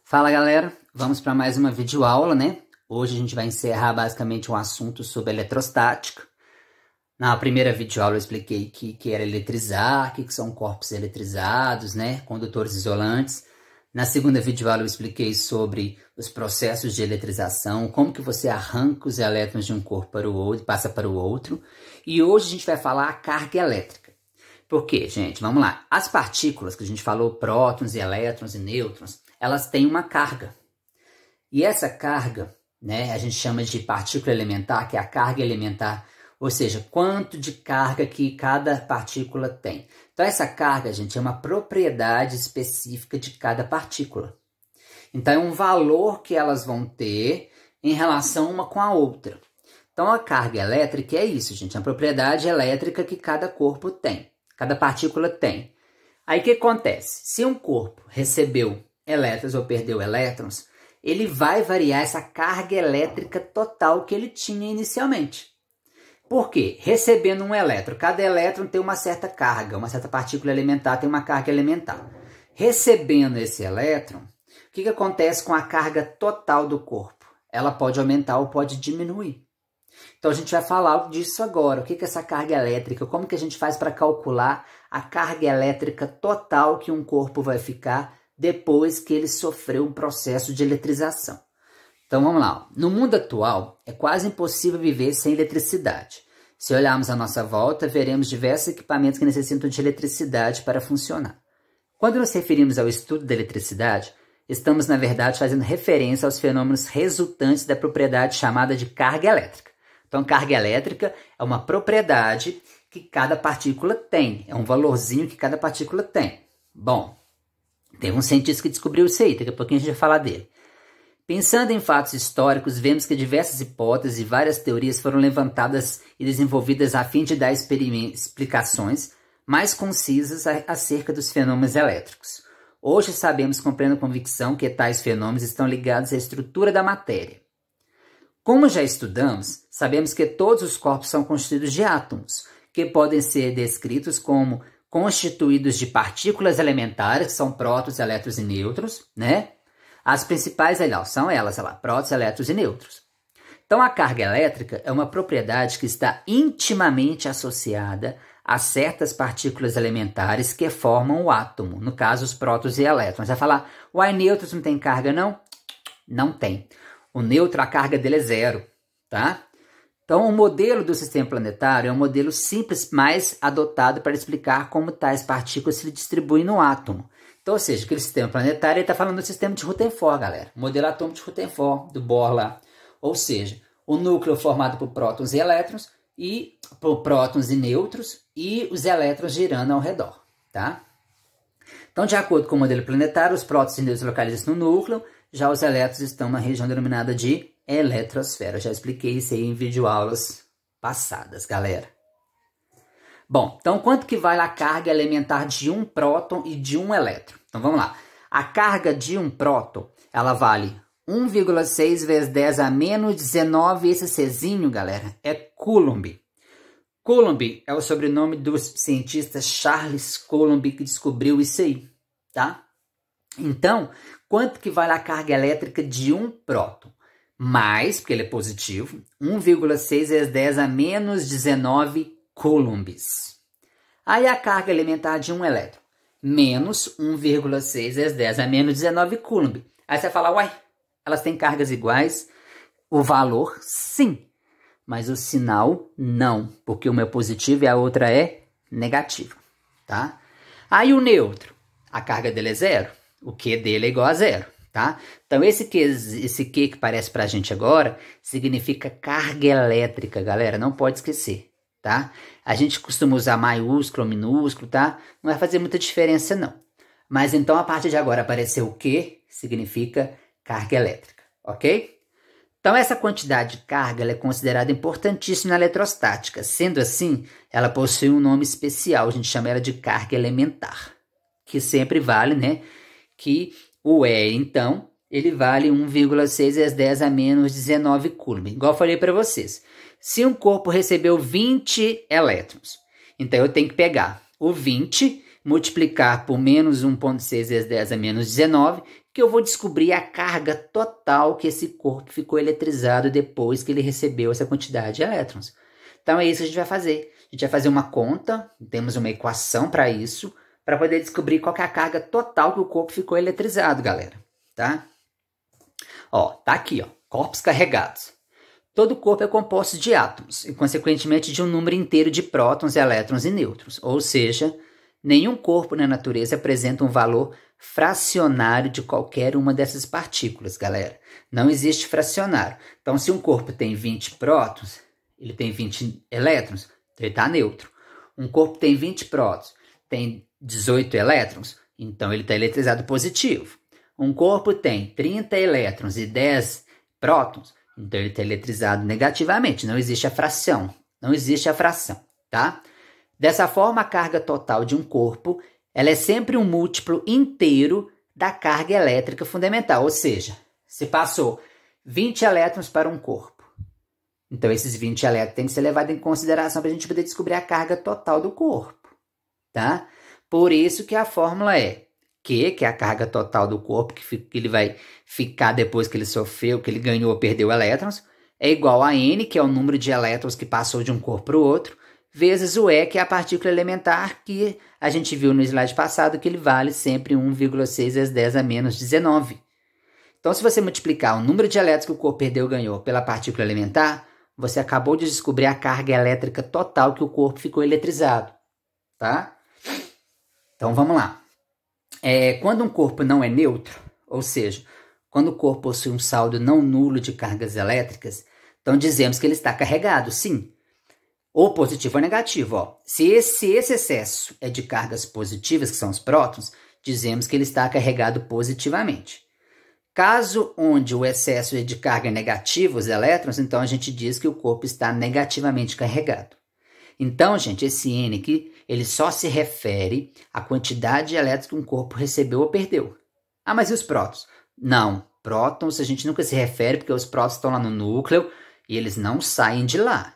Fala galera, vamos para mais uma videoaula, né? Hoje a gente vai encerrar basicamente um assunto sobre eletrostática. Na primeira videoaula eu expliquei que era eletrizar, o que são corpos eletrizados, né? Condutores isolantes. Na segunda videoaula eu expliquei sobre os processos de eletrização, como que você arranca os elétrons de um corpo para o outro, passa para o outro. E hoje a gente vai falar a carga elétrica. Por quê, gente? Vamos lá. As partículas que a gente falou, prótons e elétrons e nêutrons, elas têm uma carga. E essa carga, né, a gente chama de partícula elementar, que é a carga elementar, ou seja, quanto de carga que cada partícula tem. Então essa carga, gente, é uma propriedade específica de cada partícula. Então é um valor que elas vão ter em relação uma com a outra. Então a carga elétrica é isso, gente, é a propriedade elétrica que cada corpo tem, cada partícula tem. Aí o que acontece? Se um corpo recebeu elétrons ou perdeu elétrons, ele vai variar essa carga elétrica total que ele tinha inicialmente. Por quê? Recebendo um elétron, cada elétron tem uma certa carga, uma certa partícula elementar tem uma carga elementar. Recebendo esse elétron, o que acontece com a carga total do corpo? Ela pode aumentar ou pode diminuir. Então a gente vai falar disso agora. O que é essa carga elétrica? Como que a gente faz para calcular a carga elétrica total que um corpo vai ficar depois que ele sofreu um processo de eletrização? Então vamos lá. No mundo atual, é quase impossível viver sem eletricidade. Se olharmos à nossa volta, veremos diversos equipamentos que necessitam de eletricidade para funcionar. Quando nos referimos ao estudo da eletricidade, estamos, na verdade, fazendo referência aos fenômenos resultantes da propriedade chamada de carga elétrica. Então, carga elétrica é uma propriedade que cada partícula tem, é um valorzinho que cada partícula tem. Bom, teve um cientista que descobriu isso aí, daqui a pouquinho a gente vai falar dele. Pensando em fatos históricos, vemos que diversas hipóteses e várias teorias foram levantadas e desenvolvidas a fim de dar explicações mais concisas acerca dos fenômenos elétricos. Hoje sabemos com plena convicção que tais fenômenos estão ligados à estrutura da matéria. Como já estudamos, sabemos que todos os corpos são constituídos de átomos, que podem ser descritos como constituídos de partículas elementares, que são prótons, elétrons e nêutrons, né? As principais são elas, prótons, elétrons e nêutrons. Então a carga elétrica é uma propriedade que está intimamente associada a certas partículas elementares que formam o átomo, no caso os prótons e elétrons. Vai falar, uai, nêutrons não tem carga não? Não tem. O nêutron, a carga dele é zero, tá? Então, o modelo do sistema planetário é um modelo simples, mais adotado para explicar como tais partículas se distribuem no átomo. Então, ou seja, aquele sistema planetário está falando do sistema de Rutherford, galera. O modelo atômico de Rutherford, do Bohr lá. Ou seja, o núcleo formado por prótons e elétrons, e por prótons e nêutrons, e os elétrons girando ao redor, tá? Então, de acordo com o modelo planetário, os prótons e nêutrons localizam-se no núcleo, já os elétrons estão na região denominada de eletrosfera. Eu já expliquei isso aí em videoaulas passadas, galera. Bom, então quanto que vale a carga elementar de um próton e de um elétron? Então vamos lá. A carga de um próton, ela vale 1,6 vezes 10 a menos 19. Esse Czinho, galera, é Coulomb. Coulomb é o sobrenome do cientista Charles Coulomb que descobriu isso aí, tá? Então, quanto que vale a carga elétrica de um próton? Mais, porque ele é positivo, 1,6 vezes 10 a menos 19 coulombs. Aí a carga elementar de um elétron, menos 1,6 vezes 10 a menos 19 coulomb. Aí você vai falar, uai, elas têm cargas iguais? O valor, sim, mas o sinal, não, porque uma é positivo e a outra é negativa, tá? Aí o nêutron, a carga dele é zero, o Q dele é igual a zero. Tá? Então esse Q que parece pra gente agora significa carga elétrica, galera, não pode esquecer, tá? A gente costuma usar maiúsculo, minúsculo, tá? Não vai fazer muita diferença não. Mas então a partir de agora apareceu o Q, significa carga elétrica, ok? Então essa quantidade de carga ela é considerada importantíssima na eletrostática, sendo assim, ela possui um nome especial, a gente chama ela de carga elementar, que sempre vale, né, que o E, então, ele vale 1,6 vezes 10 a menos 19 coulomb. Igual eu falei para vocês. Se um corpo recebeu 20 elétrons, então eu tenho que pegar o 20 multiplicar por menos 1,6 vezes 10 a menos 19, que eu vou descobrir a carga total que esse corpo ficou eletrizado depois que ele recebeu essa quantidade de elétrons. Então é isso que a gente vai fazer. A gente vai fazer uma conta, temos uma equação para isso, para poder descobrir qual que é a carga total que o corpo ficou eletrizado, galera. Tá? Ó, tá aqui, ó, corpos carregados. Todo corpo é composto de átomos e, consequentemente, de um número inteiro de prótons, elétrons e nêutrons. Ou seja, nenhum corpo na natureza apresenta um valor fracionário de qualquer uma dessas partículas, galera. Não existe fracionário. Então, se um corpo tem 20 prótons, ele tem 20 elétrons, então ele está neutro. Um corpo tem 20 prótons, tem 18 elétrons, então ele está eletrizado positivo. Um corpo tem 30 elétrons e 10 prótons, então ele está eletrizado negativamente. Não existe a fração. Não existe a fração, tá? Dessa forma, a carga total de um corpo ela é sempre um múltiplo inteiro da carga elétrica fundamental. Ou seja, se passou 20 elétrons para um corpo, então esses 20 elétrons têm que ser levados em consideração para a gente poder descobrir a carga total do corpo, tá? Por isso que a fórmula é Q, que é a carga total do corpo, que ele vai ficar depois que ele sofreu, que ele ganhou ou perdeu elétrons, é igual a N, que é o número de elétrons que passou de um corpo para o outro, vezes o E, que é a partícula elementar, que a gente viu no slide passado, que ele vale sempre 1,6 vezes 10 a menos 19. Então, se você multiplicar o número de elétrons que o corpo perdeu ou ganhou pela partícula elementar, você acabou de descobrir a carga elétrica total que o corpo ficou eletrizado, tá? Então, vamos lá. Quando um corpo não é neutro, ou seja, quando o corpo possui um saldo não nulo de cargas elétricas, então dizemos que ele está carregado, sim. Ou positivo ou negativo. Ó. Se esse excesso é de cargas positivas, que são os prótons, dizemos que ele está carregado positivamente. Caso onde o excesso é de carga negativa, os elétrons, então a gente diz que o corpo está negativamente carregado. Então, gente, esse N aqui, ele só se refere à quantidade de elétrons que um corpo recebeu ou perdeu. Ah, mas e os prótons? Não, prótons a gente nunca se refere porque os prótons estão lá no núcleo e eles não saem de lá,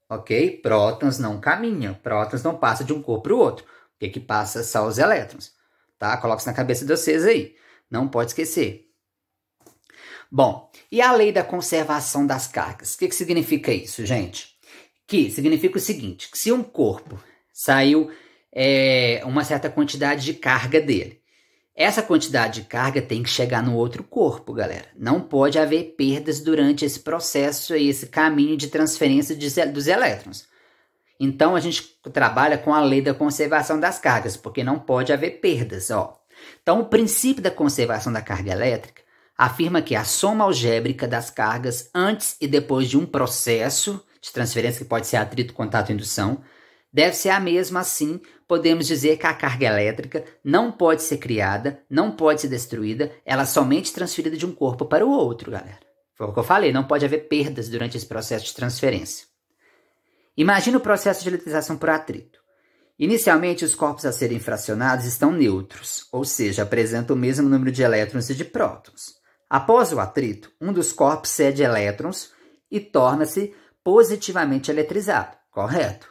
ok? Prótons não caminham, prótons não passam de um corpo para o outro. O que passa são os elétrons, tá? Coloca isso na cabeça de vocês aí, não pode esquecer. Bom, e a lei da conservação das cargas? O que significa isso, gente? Que significa o seguinte, que se um corpo saiu uma certa quantidade de carga dele, essa quantidade de carga tem que chegar no outro corpo, galera. Não pode haver perdas durante esse processo e esse caminho de transferência dos elétrons. Então, a gente trabalha com a lei da conservação das cargas, porque não pode haver perdas. Ó. Então, o princípio da conservação da carga elétrica afirma que a soma algébrica das cargas antes e depois de um processo de transferência, que pode ser atrito, contato ou indução, deve ser a mesma. Assim, podemos dizer que a carga elétrica não pode ser criada, não pode ser destruída, ela é somente transferida de um corpo para o outro, galera. Foi o que eu falei, não pode haver perdas durante esse processo de transferência. Imagina o processo de eletrização por atrito. Inicialmente, os corpos a serem fracionados estão neutros, ou seja, apresentam o mesmo número de elétrons e de prótons. Após o atrito, um dos corpos cede elétrons e torna-se positivamente eletrizado, correto?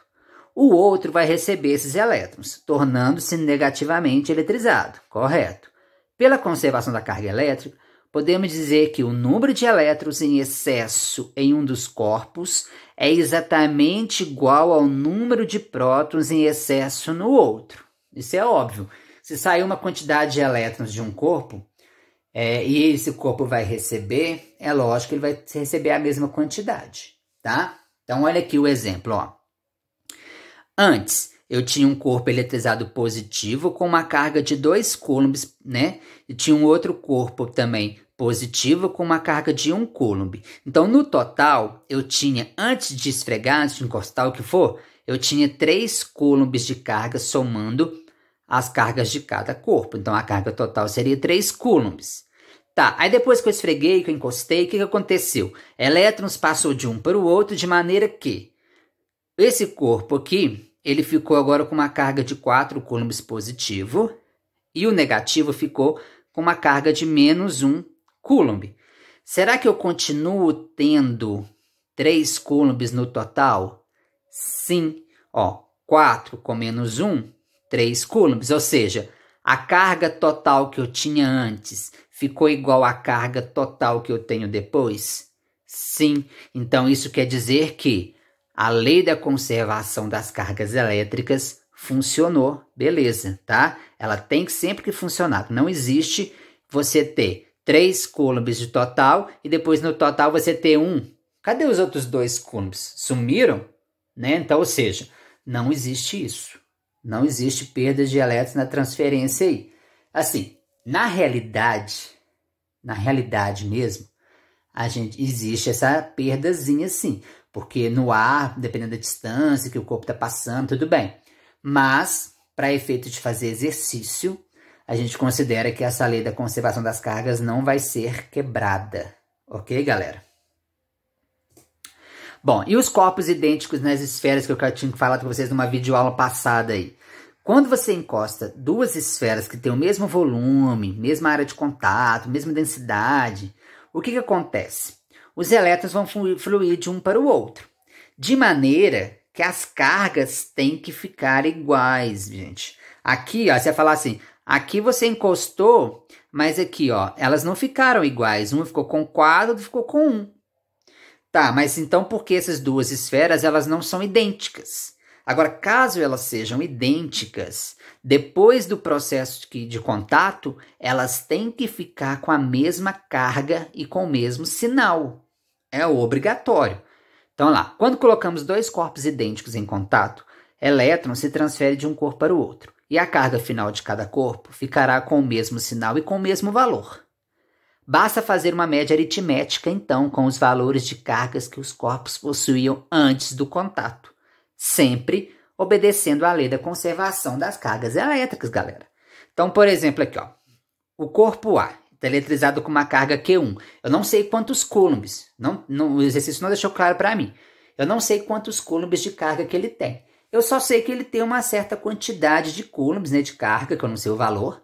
O outro vai receber esses elétrons, tornando-se negativamente eletrizado, correto? Pela conservação da carga elétrica, podemos dizer que o número de elétrons em excesso em um dos corpos é exatamente igual ao número de prótons em excesso no outro. Isso é óbvio. Se sair uma quantidade de elétrons de um corpo, e esse corpo vai receber, é lógico que ele vai receber a mesma quantidade, tá? Então, olha aqui o exemplo, ó. Antes, eu tinha um corpo eletrizado positivo com uma carga de 2 coulombs, né? E tinha um outro corpo também positivo com uma carga de 1 coulomb. Então, no total, eu tinha, antes de esfregar, antes de encostar o que for, eu tinha 3 coulombs de carga somando as cargas de cada corpo. Então, a carga total seria 3 coulombs. Tá, aí depois que eu esfreguei, que eu encostei, o que aconteceu? Elétrons passou de um para o outro de maneira que esse corpo aqui, ele ficou agora com uma carga de 4 coulombs positivo e o negativo ficou com uma carga de menos 1 coulomb. Será que eu continuo tendo 3 coulombs no total? Sim. Ó, 4 com menos 1, 3 coulombs, ou seja, a carga total que eu tinha antes ficou igual à carga total que eu tenho depois? Sim, então isso quer dizer que a lei da conservação das cargas elétricas funcionou, beleza, tá? Ela tem que sempre que funcionar. Não existe você ter 3 coulombs de total e depois no total você ter 1. Cadê os outros 2 coulombs? Sumiram? Né? Então, ou seja, não existe isso. Não existe perda de elétrons na transferência aí. Assim, na realidade mesmo, existe essa perdazinha sim. Porque no ar, dependendo da distância que o corpo está passando, tudo bem. Mas, para efeito de fazer exercício, a gente considera que essa lei da conservação das cargas não vai ser quebrada. Ok, galera? Bom, e os corpos idênticos nas esferas que eu tinha falado com vocês numa videoaula passada aí? Quando você encosta duas esferas que têm o mesmo volume, mesma área de contato, mesma densidade, o que acontece? Os elétrons vão fluir de um para o outro, de maneira que as cargas têm que ficar iguais, gente. Aqui, ó, você vai falar assim, aqui você encostou, mas aqui, ó, elas não ficaram iguais. Um ficou com 4, outro ficou com 1. Tá, mas então por que essas duas esferas elas não são idênticas? Agora, caso elas sejam idênticas, depois do processo de contato, elas têm que ficar com a mesma carga e com o mesmo sinal. É obrigatório. Então, lá, quando colocamos dois corpos idênticos em contato, elétron se transfere de um corpo para o outro. E a carga final de cada corpo ficará com o mesmo sinal e com o mesmo valor. Basta fazer uma média aritmética, então, com os valores de cargas que os corpos possuíam antes do contato. Sempre obedecendo à lei da conservação das cargas elétricas, galera. Então, por exemplo, aqui, ó, o corpo A está eletrizado com uma carga Q1. Eu não sei quantos coulombs, o exercício não deixou claro para mim. Eu não sei quantos coulombs de carga que ele tem. Eu só sei que ele tem uma certa quantidade de coulombs, né, de carga, que eu não sei o valor,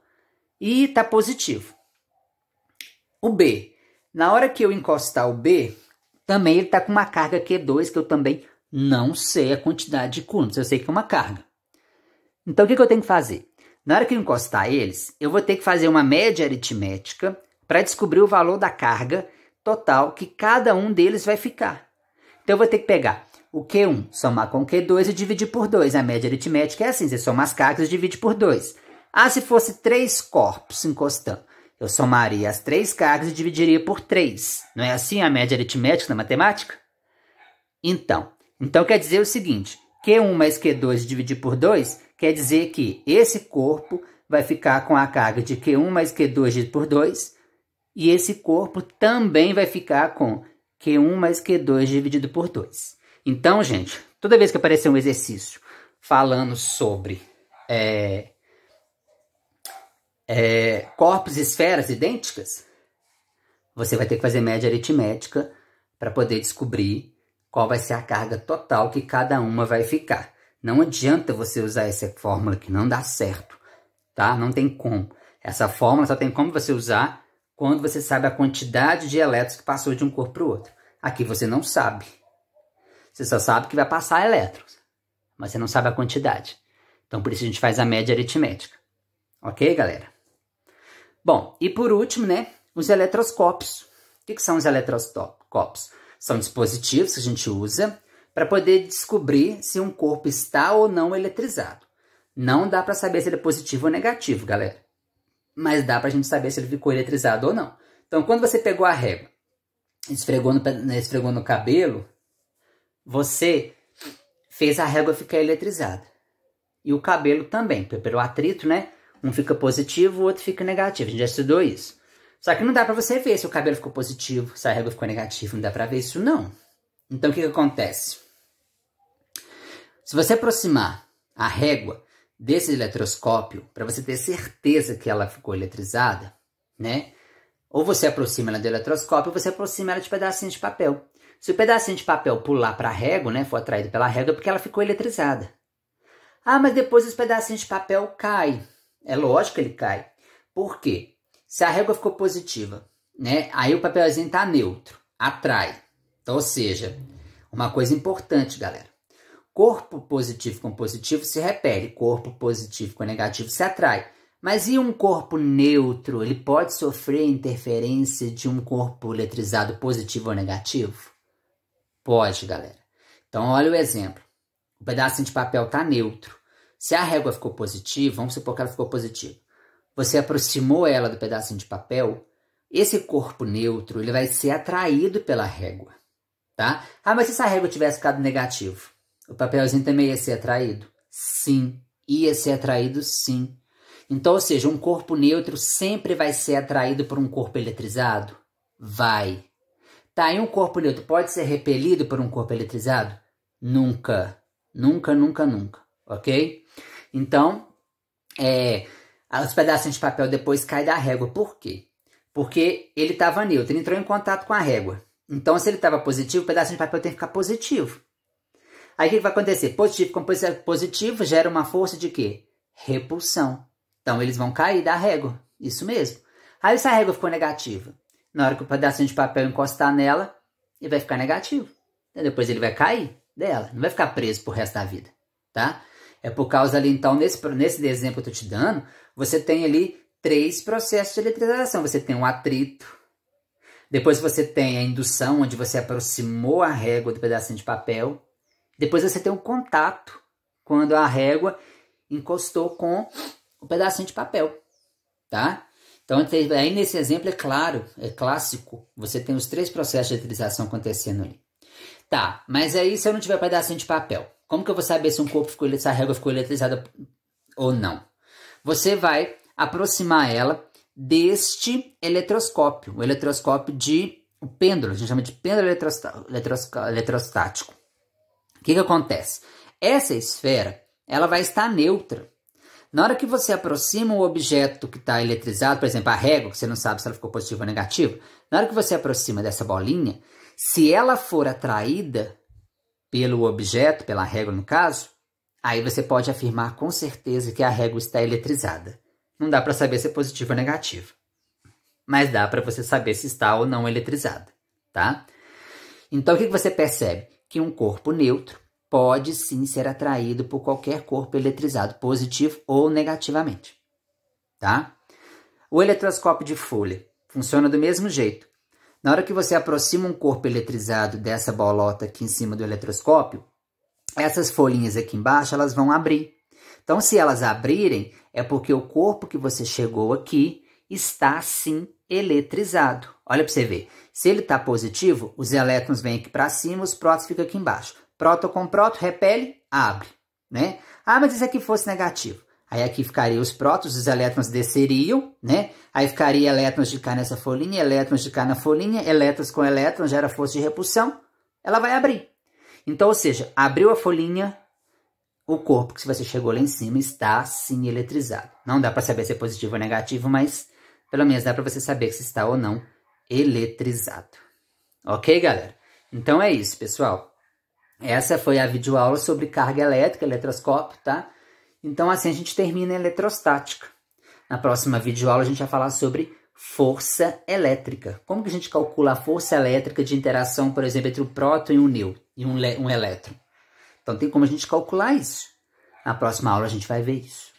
e está positivo. O B, na hora que eu encostar o B, também ele está com uma carga Q2, que eu também não sei a quantidade de coulombs, eu sei que é uma carga. Então, o que eu tenho que fazer? Na hora que eu encostar eles, eu vou ter que fazer uma média aritmética para descobrir o valor da carga total que cada um deles vai ficar. Então, eu vou ter que pegar o Q1, somar com o Q2 e dividir por 2. A média aritmética é assim, você soma as cargas e divide por 2. Ah, se fosse 3 corpos encostando, eu somaria as 3 cargas e dividiria por 3. Não é assim a média aritmética na matemática? Então quer dizer o seguinte, Q1 mais Q2 dividir por 2 quer dizer que esse corpo vai ficar com a carga de Q1 mais Q2 dividido por 2 e esse corpo também vai ficar com Q1 mais Q2 dividido por 2. Então, gente, toda vez que aparecer um exercício falando sobre corpos e esferas idênticas, você vai ter que fazer média aritmética para poder descobrir qual vai ser a carga total que cada uma vai ficar. Não adianta você usar essa fórmula que não dá certo, tá? Não tem como. Essa fórmula só tem como você usar quando você sabe a quantidade de elétrons que passou de um corpo para o outro. Aqui você não sabe. Você só sabe que vai passar elétrons, mas você não sabe a quantidade. Então, por isso a gente faz a média aritmética. Ok, galera? Bom, e por último, né, os eletroscópios. O que são os eletroscópios? São dispositivos que a gente usa para poder descobrir se um corpo está ou não eletrizado. Não dá para saber se ele é positivo ou negativo, galera. Mas dá para a gente saber se ele ficou eletrizado ou não. Então, quando você pegou a régua, esfregou no cabelo, você fez a régua ficar eletrizada. E o cabelo também, pelo atrito, né? Um fica positivo, o outro fica negativo. A gente já estudou isso. Só que não dá pra você ver se o cabelo ficou positivo, se a régua ficou negativa. Não dá pra ver isso, não. Então, o que acontece? Se você aproximar a régua desse eletroscópio, para você ter certeza que ela ficou eletrizada, né? Ou você aproxima ela do eletroscópio, ou você aproxima ela de pedacinhos de papel. Se o pedacinho de papel pular para a régua, né? For atraído pela régua, é porque ela ficou eletrizada. Ah, mas depois os pedacinhos de papel caem. É lógico que ele cai. Por quê? Se a régua ficou positiva, né? Aí o papelzinho está neutro, atrai. Então, ou seja, uma coisa importante, galera. corpo positivo com positivo se repele, corpo positivo com negativo se atrai. Mas e um corpo neutro? Ele pode sofrer interferência de um corpo eletrizado positivo ou negativo? Pode, galera. Então, olha o exemplo. O pedacinho de papel está neutro. Se a régua ficou positiva, vamos supor que ela ficou positiva. Você aproximou ela do pedacinho de papel, esse corpo neutro ele vai ser atraído pela régua. Tá? Ah, mas se essa régua tivesse ficado negativo, o papelzinho também ia ser atraído? Sim. Ia ser atraído, sim. Então, ou seja, um corpo neutro sempre vai ser atraído por um corpo eletrizado? Vai. Tá, e um corpo neutro pode ser repelido por um corpo eletrizado? Nunca. Nunca, nunca, nunca. Ok? Então, os pedacinhos de papel depois caem da régua. Por quê? Porque ele estava neutro, ele entrou em contato com a régua. Então, se ele estava positivo, o pedacinho de papel tem que ficar positivo. Aí, o que vai acontecer? Positivo com positivo gera uma força de quê? Repulsão. Então, eles vão cair da régua. Isso mesmo. Aí, se a régua ficou negativa, na hora que o pedacinho de papel encostar nela, ele vai ficar negativo. E depois ele vai cair dela. Não vai ficar preso pro resto da vida. Tá? É por causa ali, então, nesse exemplo que eu estou te dando, você tem ali 3 processos de eletrização. Você tem o atrito, depois você tem a indução, onde você aproximou a régua do pedacinho de papel, depois você tem o contato, quando a régua encostou com o pedacinho de papel, tá? Então, aí nesse exemplo é claro, é clássico, você tem os 3 processos de eletrização acontecendo ali. Tá, mas aí se eu não tiver pedacinho de papel, como que eu vou saber se se a régua ficou eletrizada ou não? Você vai aproximar ela deste eletroscópio, o eletroscópio o pêndulo, a gente chama de pêndulo eletrostático. O que acontece? Essa esfera, ela vai estar neutra. Na hora que você aproxima o objeto que está eletrizado, por exemplo, a régua, que você não sabe se ela ficou positiva ou negativa, na hora que você aproxima dessa bolinha, se ela for atraída pelo objeto, pela régua no caso, aí você pode afirmar com certeza que a régua está eletrizada. Não dá para saber se é positiva ou negativa, mas dá para você saber se está ou não eletrizada, tá? Então, o que você percebe? Que um corpo neutro pode sim ser atraído por qualquer corpo eletrizado, positivo ou negativamente, tá? O eletroscópio de Folha funciona do mesmo jeito. Na hora que você aproxima um corpo eletrizado dessa bolota aqui em cima do eletroscópio, essas folhinhas aqui embaixo, elas vão abrir. Então, se elas abrirem, é porque o corpo que você chegou aqui está, sim, eletrizado. Olha para você ver. Se ele está positivo, os elétrons vêm aqui para cima, os prótons ficam aqui embaixo. Próton com próton, repele, abre, né? Ah, mas e se aqui fosse negativo? Aí aqui ficaria os prótons, os elétrons desceriam, né? Aí ficaria elétrons de cá nessa folhinha, elétrons de cá na folhinha, elétrons com elétrons gera força de repulsão, ela vai abrir. Então, ou seja, abriu a folhinha, o corpo que você chegou lá em cima está sim eletrizado. Não dá para saber se é positivo ou negativo, mas pelo menos dá para você saber se está ou não eletrizado. Ok, galera? Então é isso, pessoal. Essa foi a videoaula sobre carga elétrica, eletroscópio, tá? Então assim a gente termina a eletrostática. Na próxima videoaula a gente vai falar sobre força elétrica. Como que a gente calcula a força elétrica de interação, por exemplo, entre o próton e um elétron? Então tem como a gente calcular isso. Na próxima aula a gente vai ver isso.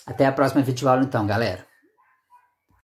Até a próxima videoaula então, galera.